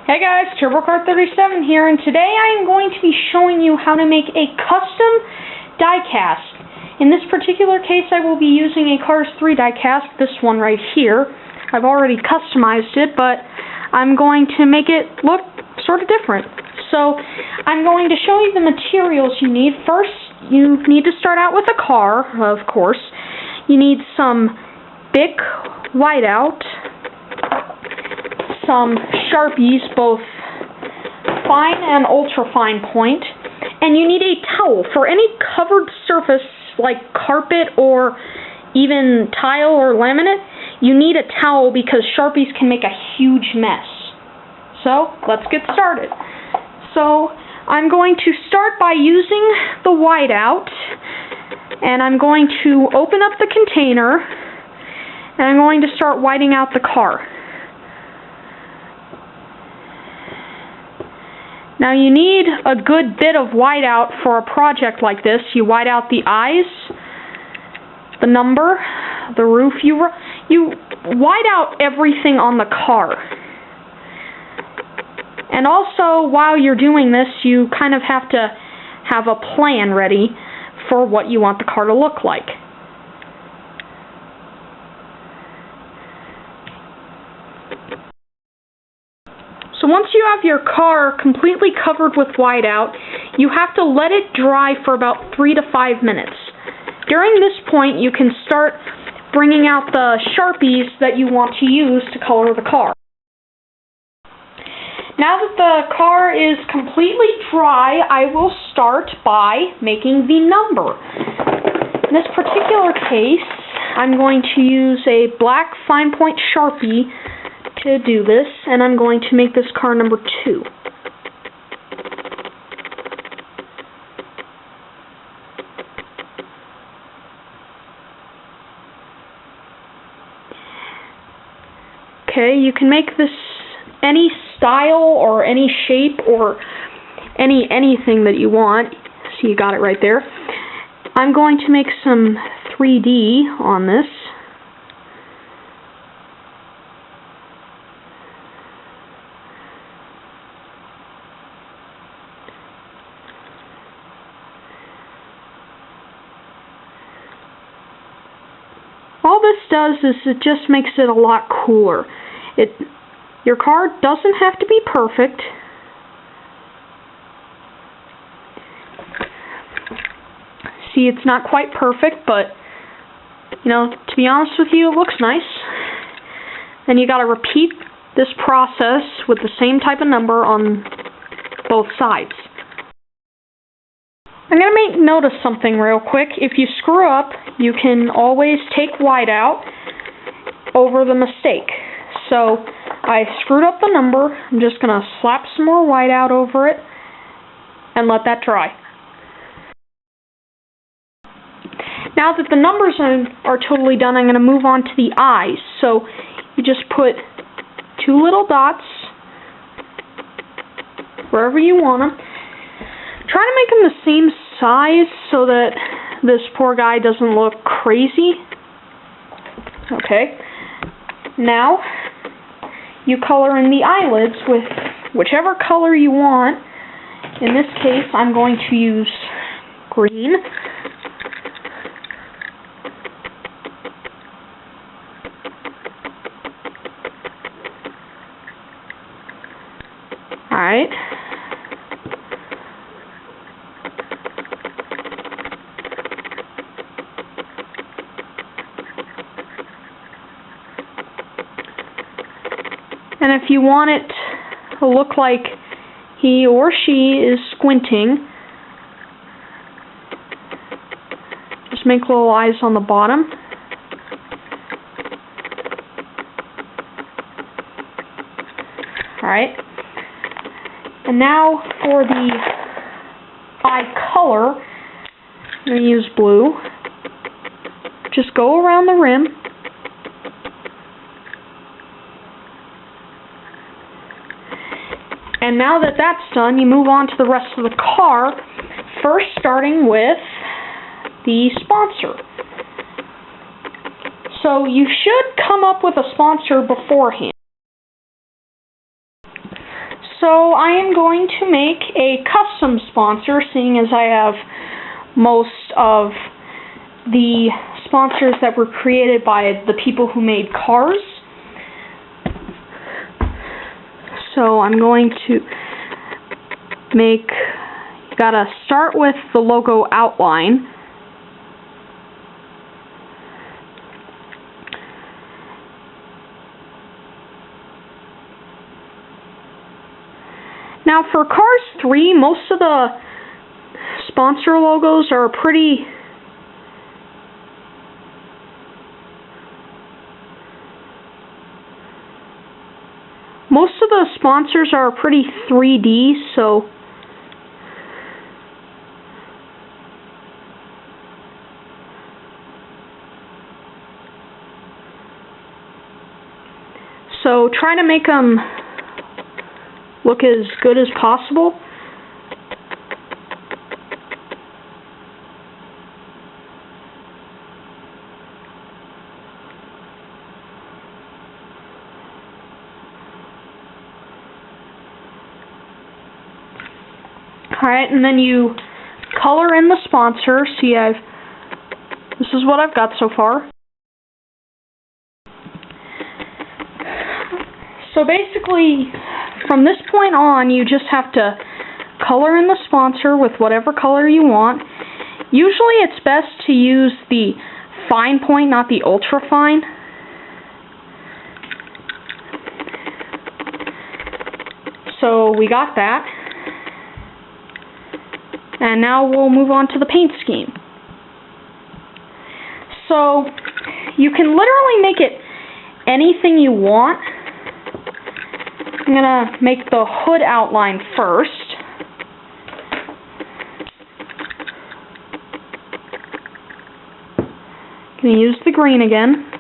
Hey guys, TurboCar37 here, and today I am going to be showing you how to make a custom diecast. In this particular case, I will be using a Cars 3 diecast, this one right here. I've already customized it, but I'm going to make it look sort of different. So, I'm going to show you the materials you need. First, you need to start out with a car, of course. You need some Bic whiteout, some Sharpies, both fine and ultra fine point, and you need a towel for any covered surface like carpet or even tile or laminate. You need a towel because Sharpies can make a huge mess. So let's get started. So I'm going to start by using the whiteout, and I'm going to open up the container, and I'm going to start whiting out the car. Now you need a good bit of whiteout for a project like this. You white out the eyes, the number, the roof. You white out everything on the car. And also, while you're doing this, you kind of have to have a plan ready for what you want the car to look like. So once you have your car completely covered with whiteout, you have to let it dry for about 3 to 5 minutes. During this point, you can start bringing out the Sharpies that you want to use to color the car. Now that the car is completely dry, I will start by making the number. In this particular case, I'm going to use a black fine point Sharpie to do this, and I'm going to make this car number 2. Okay, you can make this any style or any shape or anything that you want. So you got it right there. I'm going to make some 3D on this. All this does is it just makes it a lot cooler. Your car doesn't have to be perfect. See, it's not quite perfect, but, you know, to be honest with you, it looks nice. Then you gotta repeat this process with the same type of number on both sides. I'm going to make note of something real quick. If you screw up, you can always take whiteout over the mistake. So I screwed up the number. I'm just going to slap some more whiteout over it and let that dry. Now that the numbers are totally done, I'm going to move on to the eyes. So you just put 2 little dots wherever you want them. Try to make them the same size so that this poor guy doesn't look crazy. Okay. Now, you color in the eyelids with whichever color you want. In this case, I'm going to use green. Alright. And if you want it to look like he or she is squinting, just make little eyes on the bottom. Alright. And now for the eye color, I'm going to use blue. Just go around the rim. And now that that's done, you move on to the rest of the car, first starting with the sponsor. So you should come up with a sponsor beforehand. So I am going to make a custom sponsor, seeing as I have most of the sponsors that were created by the people who made cars. So I'm going to gotta start with the logo outline. Now for Cars 3, most of the sponsor logos are pretty sponsors are pretty 3D, so try to make them look as good as possible. Alright, and then you color in the sponsor. See, this is what I've got so far. So basically, from this point on, you just have to color in the sponsor with whatever color you want. Usually it's best to use the fine point, not the ultra fine. So we got that. And now we'll move on to the paint scheme. So you can literally make it anything you want. I'm going to make the hood outline first. Going to use the green again.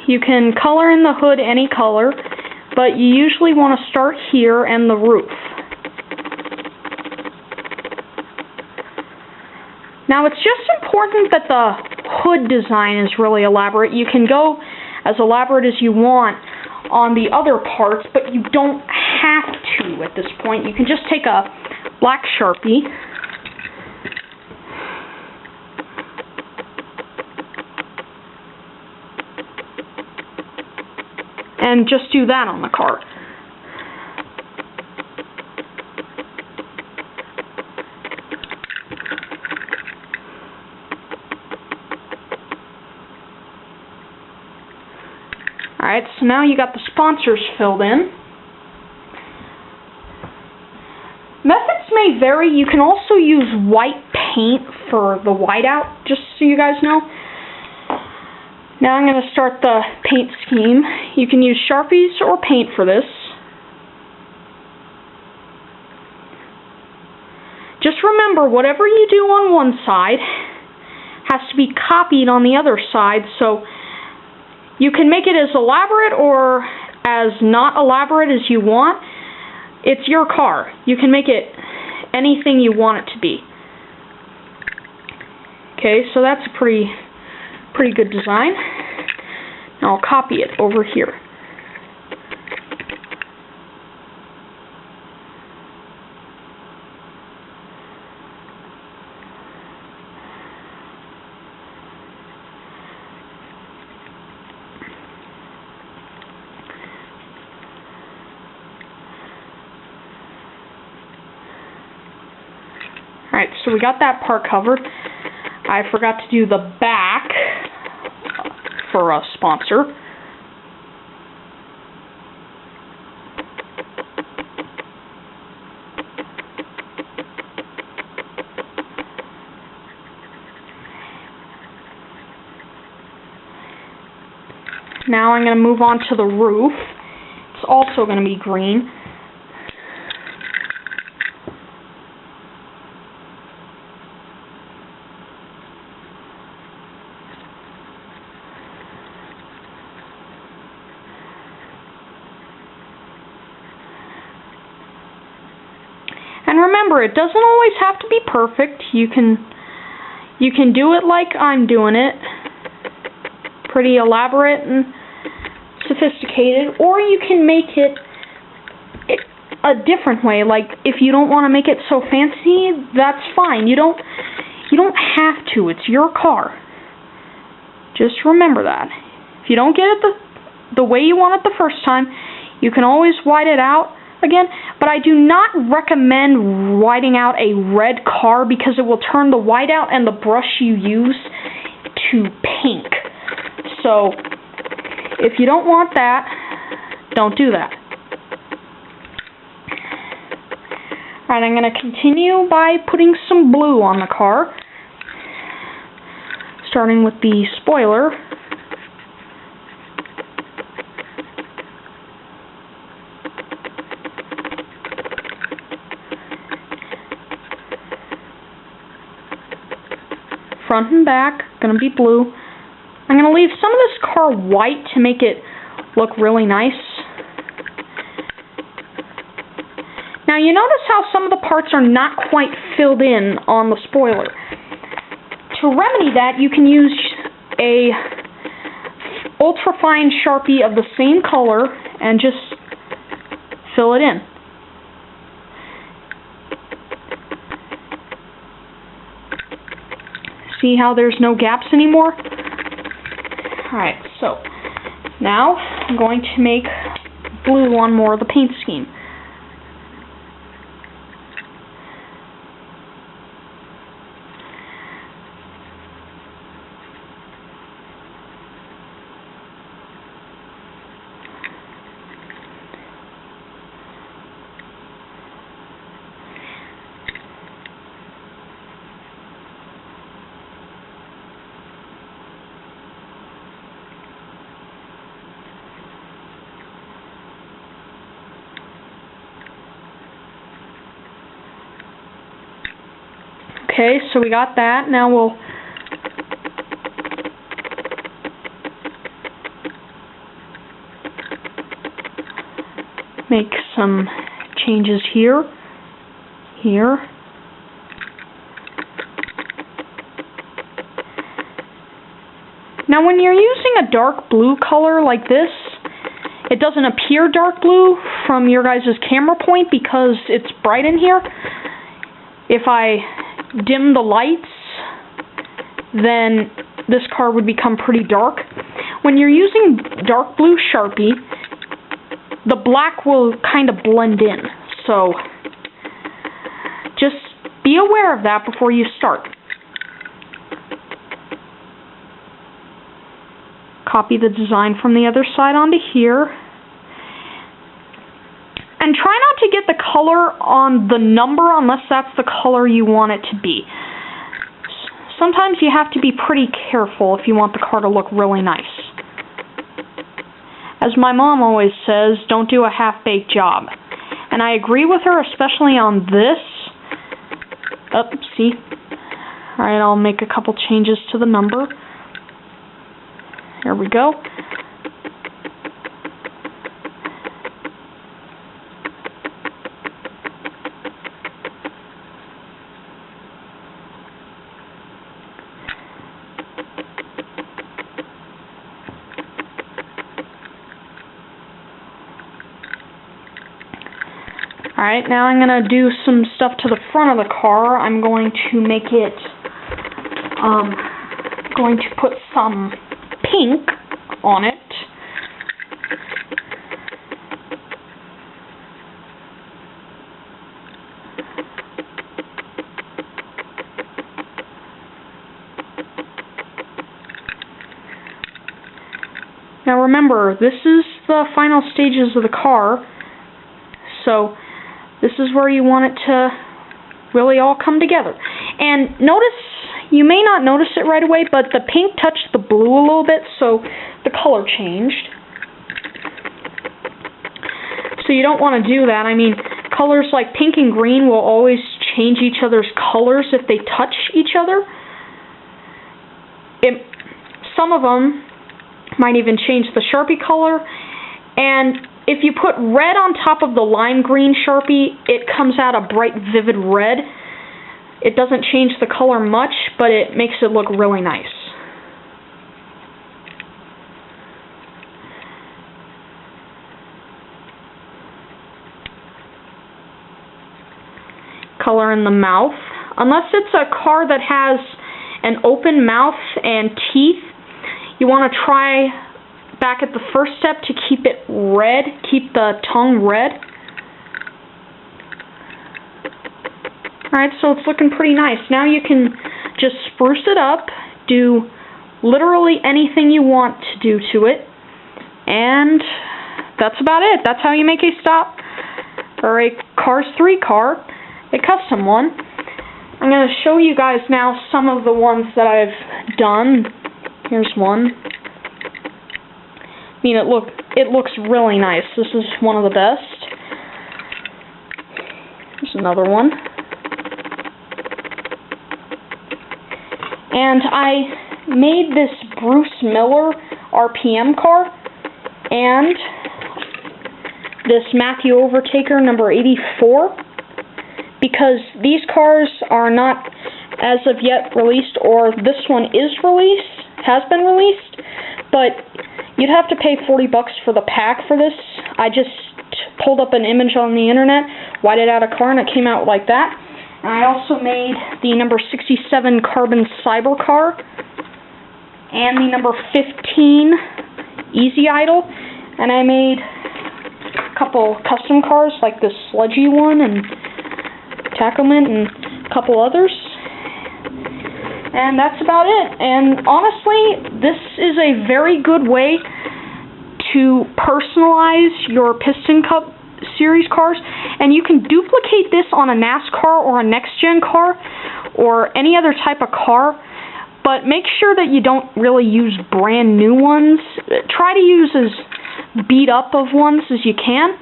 You can color in the hood any color, but you usually want to start here and the roof. Now it's just important that the hood design is really elaborate. You can go as elaborate as you want on the other parts, but you don't have to at this point. You can just take a black Sharpie and just do that on the car. Alright, so now you got the sponsors filled in. Methods may vary. You can also use white paint for the whiteout, just so you guys know. Now I'm going to start the paint scheme. You can use Sharpies or paint for this. Just remember, whatever you do on one side has to be copied on the other side, so you can make it as elaborate or as not elaborate as you want. It's your car. You can make it anything you want it to be. Okay, so that's a pretty good design. Now I'll copy it over here. Alright, so we got that part covered. I forgot to do the back for a sponsor. Now I'm going to move on to the roof. It's also going to be green. And remember, it doesn't always have to be perfect. You can You can do it like I'm doing it, pretty elaborate and sophisticated, or you can make it a different way. Like, if you don't want to make it so fancy, that's fine. You don't have to. It's your car. Just remember that. If you don't get it the way you want it the first time, you can always white it out again. But I do not recommend whiting out a red car because it will turn the whiteout and the brush you use to pink. So if you don't want that, don't do that. Alright, I'm going to continue by putting some blue on the car, starting with the spoiler. Front and back, going to be blue. I'm going to leave some of this car white to make it look really nice. Now you notice how some of the parts are not quite filled in on the spoiler. To remedy that, you can use a ultra-fine Sharpie of the same color and just fill it in. See how there's no gaps anymore? Alright, so now I'm going to make blue on more of the paint scheme. Okay, so we got that. Now we'll make some changes here, here. Now when you're using a dark blue color like this, it doesn't appear dark blue from your guys' camera point because it's bright in here. If I dim the lights, then this car would become pretty dark. When you're using dark blue Sharpie, the black will kind of blend in. So just be aware of that before you start. Copy the design from the other side onto here. And try not to get the color on the number unless that's the color you want it to be. Sometimes you have to be pretty careful if you want the car to look really nice. As my mom always says, don't do a half-baked job. And I agree with her, especially on this. Oh, see? Alright, I'll make a couple changes to the number. There we go. Alright, now I'm going to do some stuff to the front of the car. I'm going to make it, going to put some pink on it. Now remember, this is the final stages of the car, so this is where you want it to really all come together. And notice, you may not notice it right away, but the pink touched the blue a little bit, so the color changed. So you don't want to do that. I mean, colors like pink and green will always change each other's colors if they touch each other. Some of them might even change the Sharpie color, and if you put red on top of the lime green Sharpie, it comes out a bright, vivid red. It doesn't change the color much, but it makes it look really nice. Color in the mouth. Unless it's a car that has an open mouth and teeth, you want to try back at the first step to keep it red, keep the tongue red. Alright, so it's looking pretty nice. Now you can just spruce it up, do literally anything you want to do to it, and that's about it. That's how you make a stop, or a Cars 3 car, a custom one. I'm going to show you guys now some of the ones that I've done. Here's one. I mean, it looks really nice. This is one of the best. Here's another one. And I made this Bruce Miller RPM car and this Matthew Overtaker number 84, because these cars are not as of yet released, or this one is released, has been released, but you'd have to pay $40 for the pack for this. I just pulled up an image on the internet, whited out a car, and it came out like that. And I also made the number 67 Carbon Cyber car and the number 15 Easy Idle. And I made a couple custom cars like this sludgy one and Tacklement and a couple others. And that's about it. And honestly, this is a very good way to personalize your Piston Cup Series cars, and you can duplicate this on a NASCAR or a next-gen car or any other type of car, but make sure that you don't really use brand new ones. Try to use as beat up of ones as you can.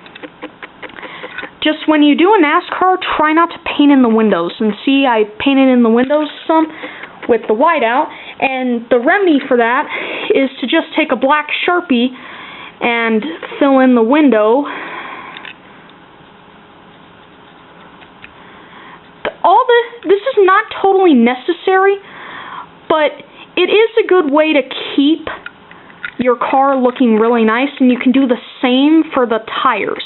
Just when you do a NASCAR, try not to paint in the windows. And see, I painted in the windows some with the whiteout, and the remedy for that is to just take a black Sharpie and fill in the window. This is not totally necessary, but it is a good way to keep your car looking really nice, and you can do the same for the tires.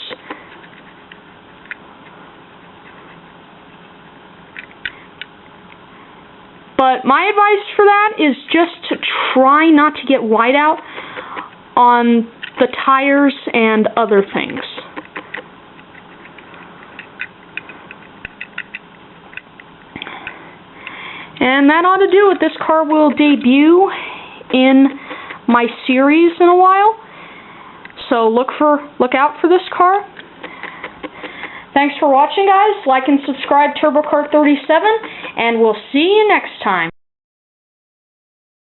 But my advice for that is just to try not to get whiteout on the tires and other things. And that ought to do it. This car will debut in my series in a while, so look out for this car. Thanks for watching, guys. Like and subscribe TurboCart 37, and we'll see you next time.